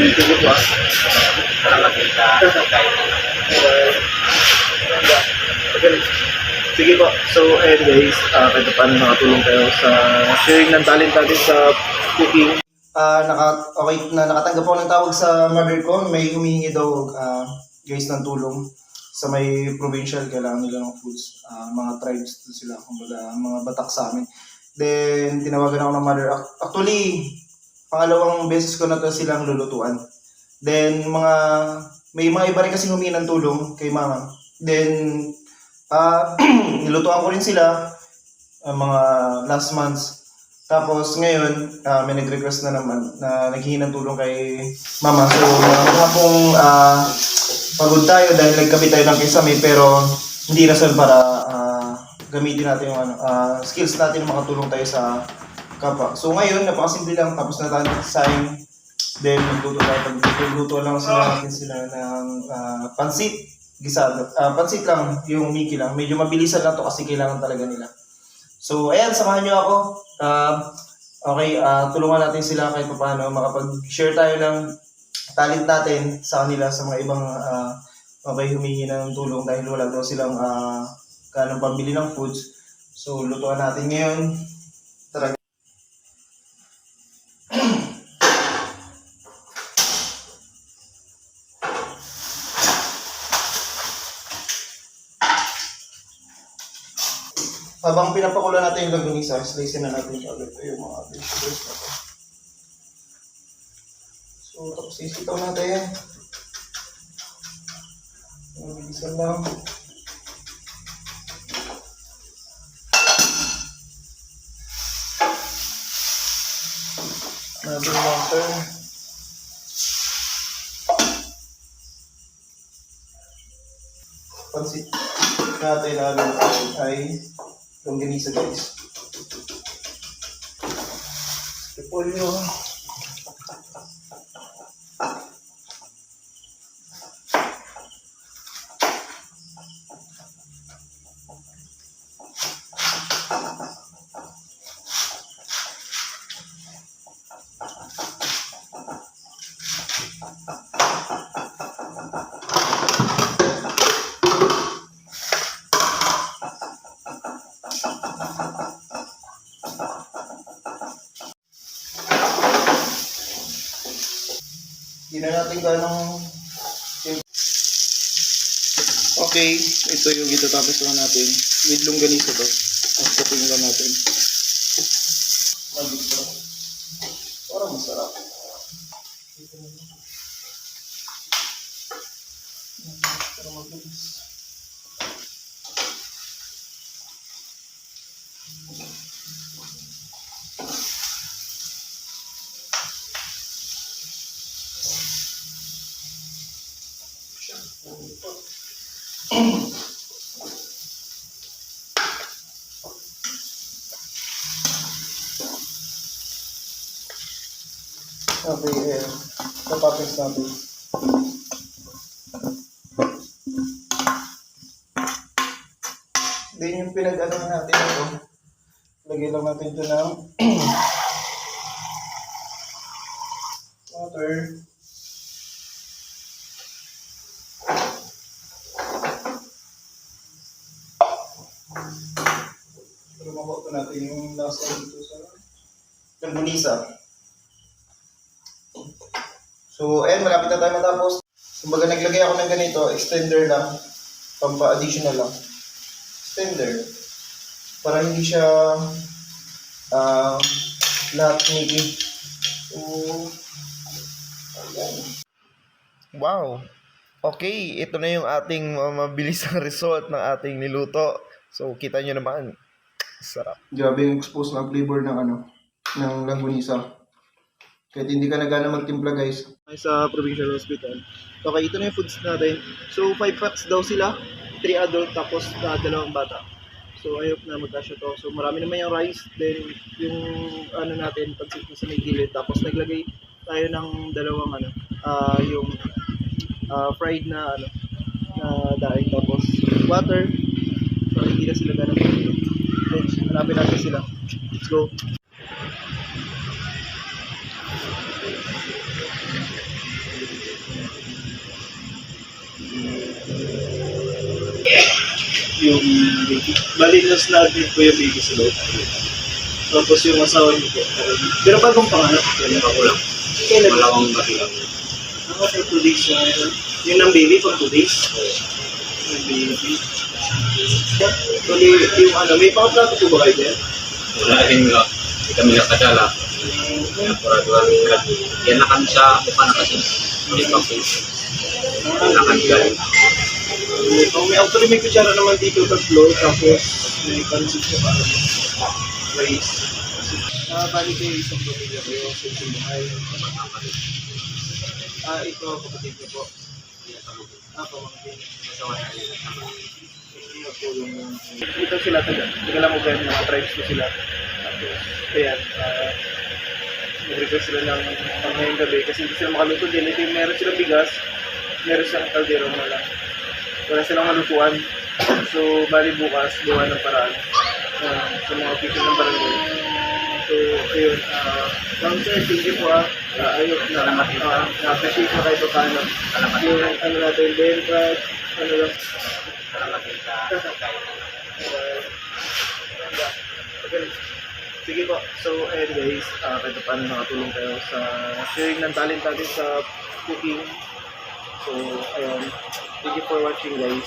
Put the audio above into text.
Sige po. Sige po. So, anyways, kahit paano nakatulong tayo sa sharing ng talent natin sa cooking. Nakatanggap ako ng tawag sa mother ko. May humihingi daw guys ng tulong sa may provincial. Kailangan nila ng foods. Mga tribes sila, kumbaga, mga batak sa amin. Then, tinawagan ako ng mother. Actually, pangalawang beses ko na to silang lulutuan. Then, may mga iba rin kasi humingi ng tulong kay mama. Then, nilutuan ko rin sila mga last months. Tapos ngayon, may nag-request na naman na naghihingi ng tulong kay mama. So, maghapong pagod tayo dahil nagkabit tayo ng kisame pero hindi rason para gamitin natin yung skills natin na makatulong tayo sa kapwa. So ngayon, napakasimple lang. Tapos na tayo sayang. Then, magluto lang natin sila ng pansit. Gisado. Pansit lang, yung Mickey lang. Medyo mabilisan lang to kasi kailangan talaga nila. So, ayan, samahan nyo ako. Okay, tulungan natin sila kahit paano. Makapag-share tayo ng talent natin sa kanila, sa mga ibang humingi ng tulong dahil wala daw silang kanang pambili ng foods. So, lutuan natin ngayon. Tara. Habang pinapakulo natin yung longganisa, slicein na natin agad yung mga vegetables na to. So, tapos isitaw natin. Mabilisan lang. Another water. Pansit natin ay longganisa guys. Repolyo. Hindi na natin ganong... Okay, ito yung itatapos lang natin. With longganisa to. Tapos lang natin. Magig pa. Parang masarap. Parang mabilis. Okay, tapos natin. Then yung pinag-ano natin ito, lagay lang natin ito ng water. Pero makuha natin yung lasa dito sa longganisa. So, ayan, malapit na tayo matapos. Kumbaga, naglagay ako ng ganito, extender lang, pampa-additional lang. Extender. Para hindi siya lahat niki. So, ayan. Wow! Okay, ito na yung ating mabilisang result ng ating niluto. So, kita nyo naman. Sarap. Grabe yung expose ng flavor ng ng longganisa. Kahit hindi ka na gana magtimpla guys. Sa provincial hospital. Okay, ito na yung foods natin. So 5 packs daw sila. 3 adult tapos 2 bata. So I hope na magkasya to. So marami naman yung rice. Then yung natin, pansit na sa may gilid. Tapos naglagay tayo ng dalawang yung fried na na daing. Tapos water. So hindi na sila gana magtimpla. Then hanapin natin sila. Let's go. Yung baby. Bali na natin po yung baby sa loob. Tapos yung asawa niyo po. Pero bagong panganak. Ako lang. Kailan? Malawang gabi lang. Ako po 2 days na. Yun ang baby for 2 days. Yung baby. Bali, yung ano, may pang-plato po ba kayo dyan? Wala rin nga. Hindi kami nakadala. Kaya puraduan ka. Yan na kami sa buka na kasi. Hindi pa po. Yan na kami galing. May actually may kutsara naman dito tatlo. Tapos may pansit siya para rice. Bali kayo isang pamilya kayo sa isang bahay. Ito kapatid niyo po. Pamangkin. Ito sila taga lang ugan, mga tribes ko sila. Tapos, ayan, nag-request sila ng panghayang gabi kasi hindi sila makaluto din. Ito yung meron silang bigas, meron silang kaldero na lang. Wala silang malutuan. So, bali bukas, gawa ng paraan sa mga official ng barangay. So, ayun, Council, thank you po ayun, na-appreciate na kayo paano. Yung ano natin, Belgrad, ano lang. Okay. Sige po. So, ayun guys, kahit paano nakatulong tayo sa sharing ng talent natin sa cooking. So, ayun. Thank you for watching guys.